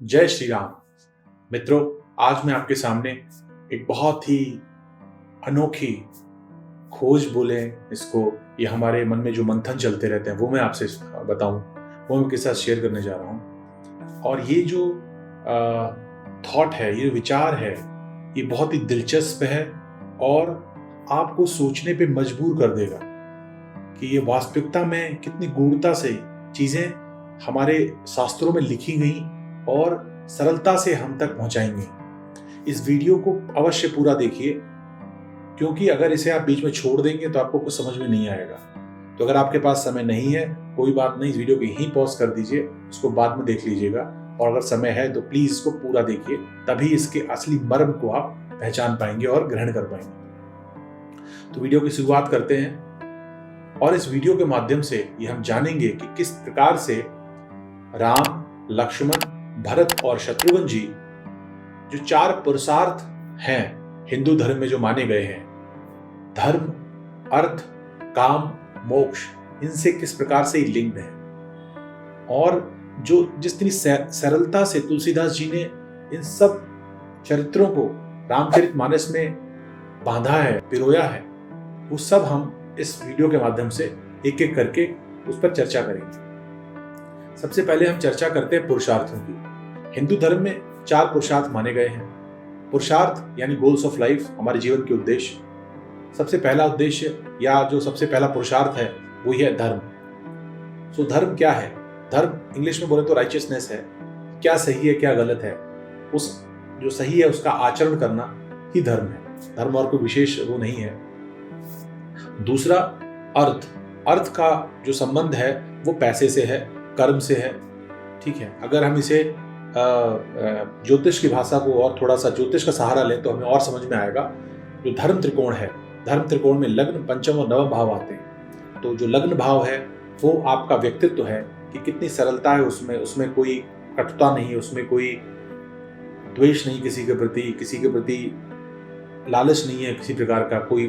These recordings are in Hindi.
जय श्री राम। मित्रों, आज मैं आपके सामने एक बहुत ही अनोखी खोज बोले इसको, ये हमारे मन में जो मंथन चलते रहते हैं वो मैं आपसे बताऊं, वो मैं आपके साथ शेयर करने जा रहा हूं। और ये जो थॉट है, ये विचार है, ये बहुत ही दिलचस्प है और आपको सोचने पे मजबूर कर देगा कि ये वास्तविकता में कितनी गूढ़ता से चीजें हमारे शास्त्रों में लिखी गई और सरलता से हम तक पहुंचाएंगे। इस वीडियो को अवश्य पूरा देखिए, क्योंकि अगर इसे आप बीच में छोड़ देंगे तो आपको कुछ समझ में नहीं आएगा। तो अगर आपके पास समय नहीं है, कोई बात नहीं, इस वीडियो को यहीं पॉज कर दीजिए, उसको बाद में देख लीजिएगा। और अगर समय है तो प्लीज इसको पूरा देखिए, तभी इसके असली मर्म को आप पहचान पाएंगे और ग्रहण कर पाएंगे। तो वीडियो की शुरुआत करते हैं और इस वीडियो के माध्यम से ये हम जानेंगे कि किस प्रकार से राम, लक्ष्मण, भरत और शत्रुघ्न जी, जो 4 पुरुषार्थ हैं हिंदू धर्म में जो माने गए हैं, धर्म, अर्थ, काम, मोक्ष, इनसे किस प्रकार से लिंक्ड है। और जो जितनी सरलता से तुलसीदास जी ने इन सब चरित्रों को रामचरितमानस में बांधा है, पिरोया है, वो सब हम इस वीडियो के माध्यम से एक एक करके उस पर चर्चा करेंगे। सबसे पहले हम चर्चा करते हैं पुरुषार्थों की। हिंदू धर्म में 4 पुरुषार्थ माने गए हैं। पुरुषार्थ यानी गोल्स ऑफ लाइफ, हमारे जीवन के उद्देश्य। सबसे पहला उद्देश्य या जो सबसे पहला पुरुषार्थ है वो ही है धर्म। सो धर्म क्या है? धर्म इंग्लिश में बोले तो राइचियसनेस है। क्या सही है, क्या गलत है, उस जो सही है उसका आचरण करना ही धर्म है। धर्म और कोई विशेष वो नहीं है। दूसरा अर्थ। अर्थ का जो संबंध है वो पैसे से है, कर्म से है। ठीक है, अगर हम इसे ज्योतिष की भाषा को और थोड़ा सा ज्योतिष का सहारा लें तो हमें और समझ में आएगा। जो धर्म त्रिकोण है, धर्म त्रिकोण में लग्न, पंचम और नवम भाव आते हैं। तो जो लग्न भाव है वो आपका व्यक्तित्व है कि कितनी सरलता है उसमें कोई कटुता नहीं, उसमें कोई द्वेष नहीं, किसी के प्रति लालच नहीं है, किसी प्रकार का कोई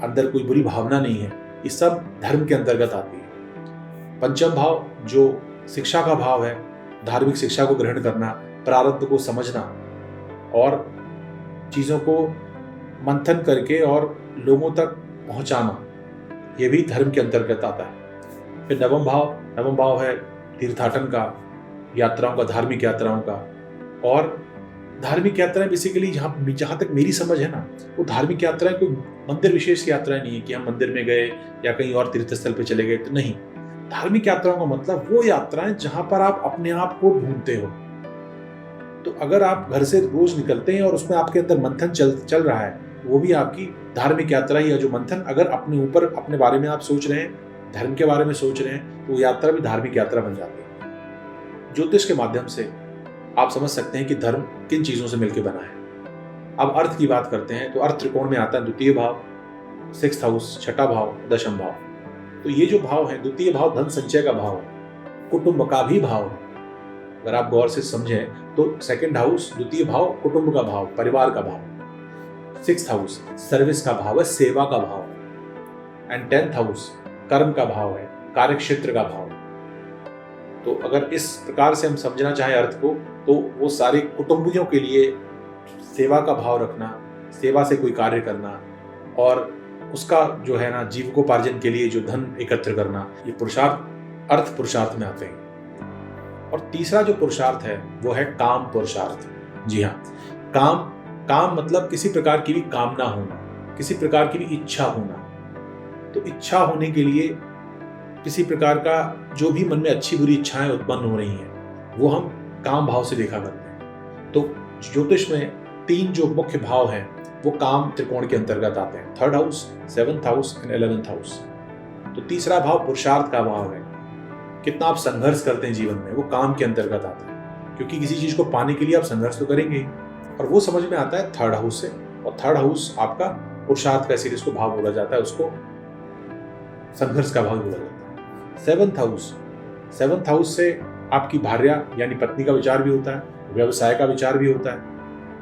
अंदर कोई बुरी भावना नहीं है। ये सब धर्म के अंतर्गत आती है। पंचम भाव जो शिक्षा का भाव है, धार्मिक शिक्षा को ग्रहण करना, प्रारब्ध को समझना और चीजों को मंथन करके और लोगों तक पहुंचाना, यह भी धर्म के अंतर्गत आता है। फिर नवम भाव है तीर्थाटन का, यात्राओं का, धार्मिक यात्राओं का। और धार्मिक यात्राएं बेसिकली जहां तक मेरी समझ है ना, वो धार्मिक यात्राएं कोई मंदिर विशेष यात्राएं नहीं है कि हम मंदिर में गए या कहीं और तीर्थ स्थल पे चले गए, तो नहीं। धार्मिक यात्राओं का मतलब वो यात्राएं जहां पर आप अपने आप को ढूंढते हो। तो अगर आप घर से रोज निकलते हैं और उसमें आपके अंदर मंथन चल रहा है, वो भी आपकी धार्मिक यात्रा ही है। जो मंथन अगर अपने ऊपर, अपने बारे में आप सोच रहे हैं, धर्म के बारे में सोच रहे हैं, तो वो यात्रा भी धार्मिक यात्रा बन जाती है। ज्योतिष के माध्यम से आप समझ सकते हैं कि धर्म किन चीजों से मिलकर बना है। अब अर्थ की बात करते हैं तो अर्थ त्रिकोण में आता है द्वितीय भाव, 6th हाउस, छठा भाव, दशम भाव। तो ये जो भाव है, द्वितीय भाव धन संचय का भाव है, कुटुंब का भी भाव है। अगर आप गौर से समझें तो 2nd हाउस, द्वितीय भाव, कुटुंब का भाव, परिवार का भाव। 6th हाउस सर्विस का भाव है, सेवा का भाव है। एंड 10th हाउस कर्म का भाव है, कार्य क्षेत्र का भाव। तो अगर इस प्रकार से हम समझना चाहें अर्थ को, तो वो सारे कुटुंबियों के लिए सेवा का भाव रखना, सेवा से कोई कार्य करना और उसका जो है ना जीविकोपार्जन के लिए जो धन एकत्र करना, ये पुरुषार्थ अर्थ पुरुषार्थ में आते हैं। और तीसरा जो पुरुषार्थ है वो है काम पुरुषार्थ। जी हाँ, काम मतलब किसी प्रकार की भी कामना होना, किसी प्रकार की भी इच्छा होना। तो इच्छा होने के लिए किसी प्रकार का जो भी मन में अच्छी बुरी इच्छाएं उत्पन्न हो रही हैं, वो हम काम भाव से देखा करते हैं। तो ज्योतिष में 3 जो मुख्य भाव हैं वो काम त्रिकोण के अंतर्गत आते हैं, 3rd house, 7th house and 11th house. तो तीसरा भाव पुरुषार्थ का भाव है, कितना आप संघर्ष करते हैं जीवन में, वो काम के अंतर्गत आता है। क्योंकि किसी चीज को पाने के लिए आप संघर्ष तो करेंगे, और वो समझ में आता है 3rd हाउस से। और 3rd हाउस आपका पुरुषार्थ का, इसीलिए उसको भाव बोला जाता है, उसको संघर्ष का भाव बोला जाता है। 7th हाउस से आपकी भार्या यानी पत्नी का विचार भी होता है, व्यवसाय का विचार भी होता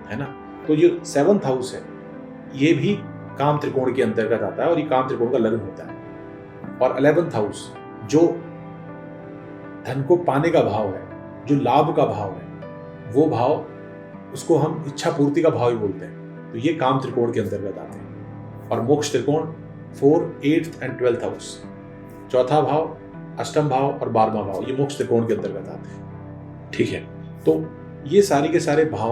है ना। तो जो 7th हाउस है ये भी काम त्रिकोण के अंतर्गत आता है और ये काम त्रिकोण का लग्न होता है। और 11th हाउस जो धन को पाने का भाव है, जो लाभ का भाव है, वो भाव, उसको हम इच्छा पूर्ति का भाव ही बोलते हैं। तो ये काम त्रिकोण के अंतर्गत आते हैं। और मोक्ष त्रिकोण 4, 8th एंड 12th हाउस, चौथा भाव, अष्टम भाव और 12वां भाव, ये मोक्ष त्रिकोण के अंतर्गत आते हैं। ठीक है, तो ये सारे के सारे भाव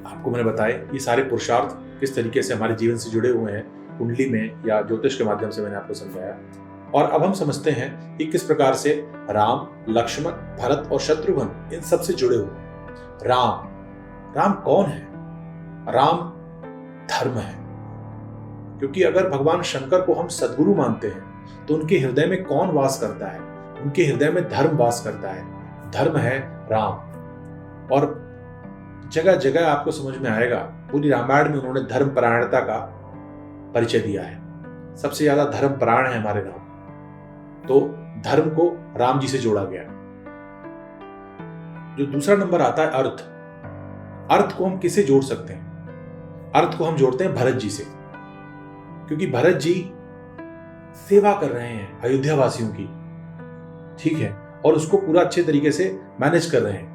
आपको मैंने बताए। ये सारे पुरुषार्थ किस तरीके से हमारे जीवन से जुड़े हुए हैं, कुंडली में या ज्योतिष के माध्यम से मैंने आपको समझाया। और अब हम समझते हैं कि किस प्रकार से राम, लक्ष्मण, भरत और शत्रुघ्न इन सब से जुड़े हुए हैं। राम कौन है? राम धर्म है। क्योंकि अगर भगवान शंकर को हम सद्गुरु मानते हैं तो उनके हृदय में कौन वास करता है? उनके हृदय में धर्म वास करता है। धर्म है राम। और जगह जगह आपको समझ में आएगा, पूरी रामायण में उन्होंने धर्म परायणता का परिचय दिया है। सबसे ज्यादा धर्म परायण है हमारे राम। तो धर्म को राम जी से जोड़ा गया। जो दूसरा नंबर आता है अर्थ। अर्थ को हम किसे जोड़ सकते हैं? अर्थ को हम जोड़ते हैं भरत जी से, क्योंकि भरत जी सेवा कर रहे हैं अयोध्या वासियों की। ठीक है, और उसको पूरा अच्छे तरीके से मैनेज कर रहे हैं।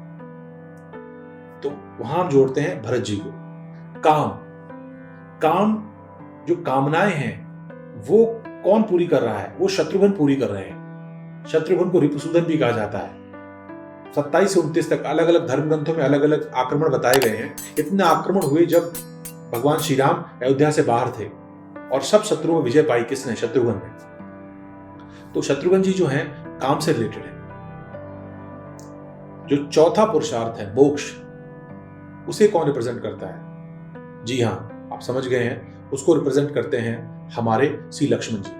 तो वहां हम जोड़ते हैं भरत जी को। काम जो कामनाएं हैं वो कौन पूरी कर रहा है? वो शत्रुघ्न पूरी कर रहे हैं। शत्रुघ्न को रिपुसूदन भी कहा जाता है। 27 से 29 तक अलग अलग धर्म ग्रंथों में अलग अलग आक्रमण बताए गए हैं। इतने आक्रमण हुए जब भगवान श्री राम अयोध्या से बाहर थे, और सब शत्रुओं में विजय पाई किसने? शत्रुघ्न ने। तो शत्रुघ्न जी जो हैं काम से रिलेटेड है। जो चौथा पुरुषार्थ है मोक्ष, उसे कौन रिप्रेजेंट करता है? जी हाँ, आप समझ गए हैं, उसको रिप्रेजेंट करते हैं हमारे श्री लक्ष्मण जी।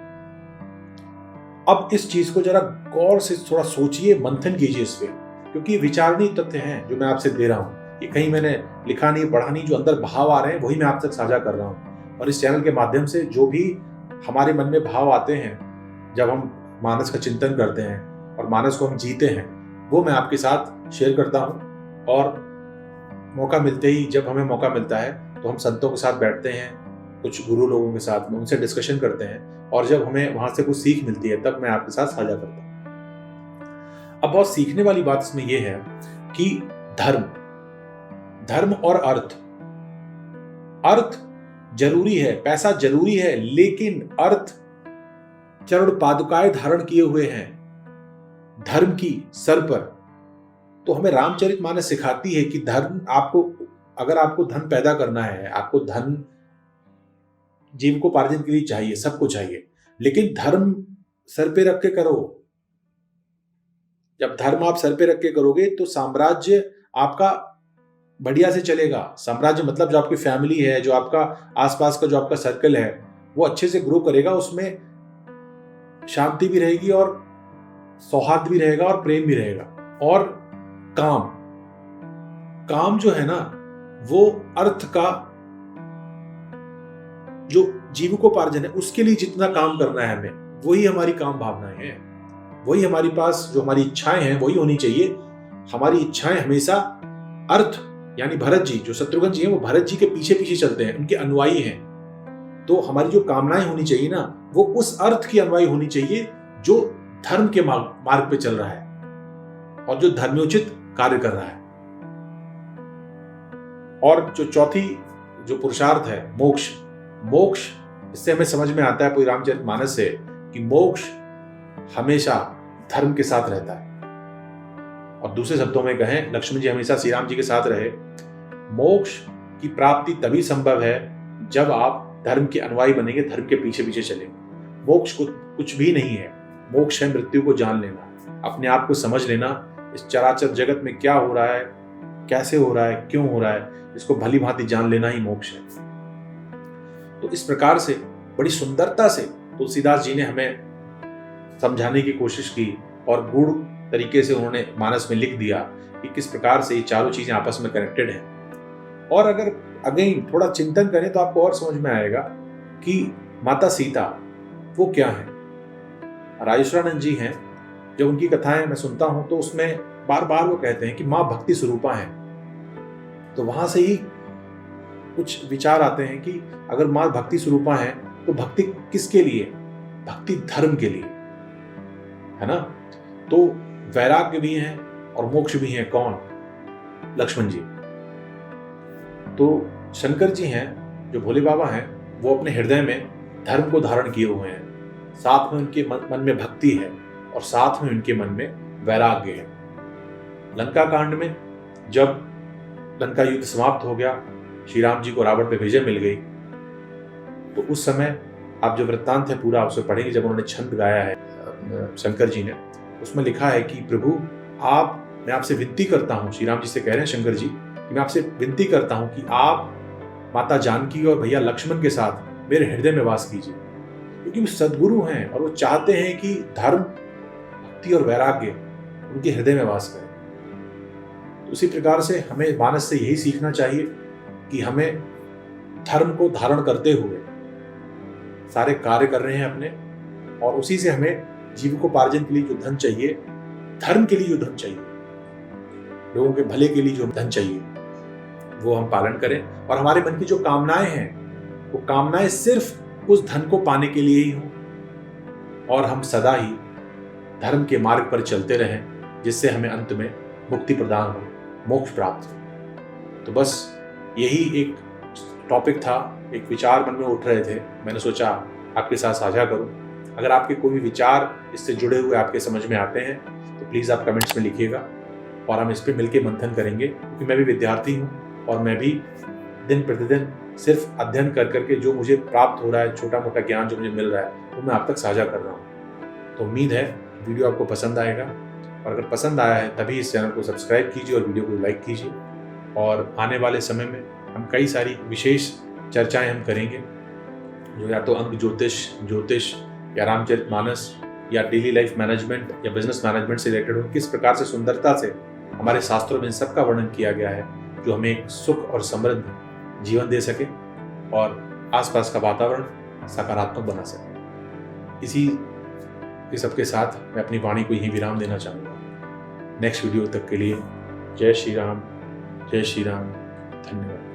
अब इस चीज को जरा गौर से थोड़ा सोचिए, मंथन कीजिए इस पे, क्योंकि विचारणीय तथ्य हैं जो मैं आपसे दे रहा हूं। ये कहीं मैंने लिखा नहीं, पढ़ा नहीं, जो अंदर भाव आ रहे हैं वही मैं आप तक साझा कर रहा हूं। और इस चैनल के माध्यम से जो भी हमारे मन में भाव आते हैं, जब हम मानस का चिंतन करते हैं और मानस को हम जीते हैं, वो मैं आपके साथ शेयर करता हूं। और मौका मिलते ही, जब हमें मौका मिलता है तो हम संतों के साथ बैठते हैं, कुछ गुरु लोगों के साथ में उनसे डिस्कशन करते हैं, और जब हमें वहां से कुछ सीख मिलती है तब मैं आपके साथ साझा करता हूं। अब बहुत सीखने वाली बात इसमें यह है कि धर्म और अर्थ जरूरी है, पैसा जरूरी है, लेकिन अर्थ चरण पादुकाएं धारण किए हुए हैं धर्म की सर पर। तो हमें रामचरितमानस सिखाती है कि धर्म आपको, अगर आपको धन पैदा करना है, आपको धन जीविकोपार्जन के लिए चाहिए, सबको चाहिए, लेकिन धर्म सर पे रख के करो। जब धर्म आप सर पे रख के करोगे तो साम्राज्य आपका बढ़िया से चलेगा। साम्राज्य मतलब जो आपकी फैमिली है, जो आपका आसपास का जो आपका सर्कल है, वो अच्छे से ग्रो करेगा, उसमें शांति भी रहेगी और सौहार्द भी रहेगा और प्रेम भी रहेगा। और काम जो है ना, वो अर्थ का जो जीविकोपार्जन है उसके लिए जितना काम करना है हमें, वही हमारी काम भावनाएं हैं, वही हमारी पास जो हमारी इच्छाएं हैं वही होनी चाहिए। हमारी इच्छाएं हमेशा अर्थ, यानी भरत जी, जो शत्रुघ्न जी हैं वो भरत जी के पीछे पीछे चलते हैं, उनके अनुयायी हैं। तो हमारी जो कामनाएं होनी चाहिए ना, वो उस अर्थ की अनुयायी होनी चाहिए जो धर्म के मार्ग पे चल रहा है और जो धर्मोचित कार्य कर रहा है। और जो चौथी जो पुरुषार्थ है मोक्ष, इससे हमें समझ में आता है पूरी रामचरितमानस से कि मोक्ष हमेशा धर्म के साथ रहता है। और दूसरे शब्दों में कहें, लक्ष्मण जी हमेशा श्री राम जी के साथ रहे। मोक्ष की प्राप्ति तभी संभव है जब आप धर्म के अनुयायी बनेंगे, धर्म के पीछे पीछे चलेंगे। मोक्ष कुछ भी नहीं है। मोक्ष है मृत्यु को जान लेना, अपने आप को समझ लेना, इस चराचर जगत में क्या हो रहा है, कैसे हो रहा है, क्यों हो रहा है, इसको भली भांति जान लेना ही मोक्ष है। तो इस प्रकार से बड़ी सुंदरता से तुलसीदास जी ने हमें समझाने की कोशिश की और गूढ़ तरीके से उन्होंने मानस में लिख दिया कि किस प्रकार से ये चारों चीजें आपस में कनेक्टेड हैं। और अगर अगेन थोड़ा चिंतन करें तो आपको और समझ में आएगा कि माता सीता वो क्या है। राजेश्वरानंद जी हैं, जब उनकी कथाएं मैं सुनता हूं तो उसमें बार बार वो कहते हैं कि माँ भक्ति स्वरूपा है। तो वहां से ही कुछ विचार आते हैं कि अगर माँ भक्ति स्वरूपा है तो भक्ति किसके लिए? भक्ति धर्म के लिए, है ना। तो वैराग्य भी है और मोक्ष भी है। कौन? लक्ष्मण जी। तो शंकर जी हैं, जो भोले बाबा हैं, वो अपने हृदय में धर्म को धारण किए हुए हैं, साथ में उनके मन में भक्ति है और साथ में उनके मन में वैराग्य है। लंका कांड में जब लंका युद्ध समाप्त हो गया, श्री राम जी को रावण पे विजय मिल गई, तो उस समय आप जो वृत्तांत है पूरा आपसे पढ़ेंगे, जब उन्होंने छंद गाया है शंकर जी ने, उसमें लिखा है कि प्रभु मैं आपसे विनती करता हूँ, श्री राम जी से कह रहे हैं शंकर जी कि मैं आपसे विनती करता हूँ कि आप माता जानकी और भैया लक्ष्मण के साथ मेरे हृदय में वास कीजिए, क्योंकि वो सद्गुरु हैं और वो चाहते हैं कि धर्म, भक्ति और वैराग्य उनके हृदय में वास करे। तो उसी प्रकार से हमें मानस से यही सीखना चाहिए कि हमें धर्म को धारण करते हुए सारे कार्य कर रहे हैं अपने, और उसी से हमें जीविकोपार्जन के लिए जो धन चाहिए, धर्म के लिए जो धन चाहिए, लोगों के भले के लिए जो धन चाहिए, वो हम पालन करें। और हमारे मन की जो कामनाएं हैं, वो कामनाएं सिर्फ उस धन को पाने के लिए ही हों, और हम सदा ही धर्म के मार्ग पर चलते रहें, जिससे हमें अंत में मुक्ति प्रदान हो, मोक्ष प्राप्त हो। तो बस यही एक टॉपिक था, एक विचार मन में उठ रहे थे, मैंने सोचा आपके साथ साझा करूं। अगर आपके कोई भी विचार इससे जुड़े हुए आपके समझ में आते हैं तो प्लीज़ आप कमेंट्स में लिखिएगा, और हम इस पर मिलकर मंथन करेंगे, क्योंकि मैं भी विद्यार्थी हूँ और मैं भी दिन प्रतिदिन सिर्फ अध्ययन कर करके जो मुझे प्राप्त हो रहा है, छोटा मोटा ज्ञान जो मुझे मिल रहा है, वो मैं आप तक साझा कर रहा हूँ। तो उम्मीद है वीडियो आपको पसंद आएगा, और अगर पसंद आया है तभी इस चैनल को सब्सक्राइब कीजिए और वीडियो को लाइक कीजिए। और आने वाले समय में हम कई सारी विशेष चर्चाएं हम करेंगे, जो या तो अंग ज्योतिष या रामचरितमानस या डेली लाइफ मैनेजमेंट या बिजनेस मैनेजमेंट से रिलेटेड हो, किस प्रकार से सुंदरता से हमारे शास्त्रों में इन सबका वर्णन किया गया है, जो हमें एक सुख और समृद्ध जीवन दे सके और आसपास का वातावरण सकारात्मक बना सके। इसी के सबके साथ मैं अपनी वाणी को यहीं विराम देना चाहूँगा। नेक्स्ट वीडियो तक के लिए जय श्री राम, धन्यवाद।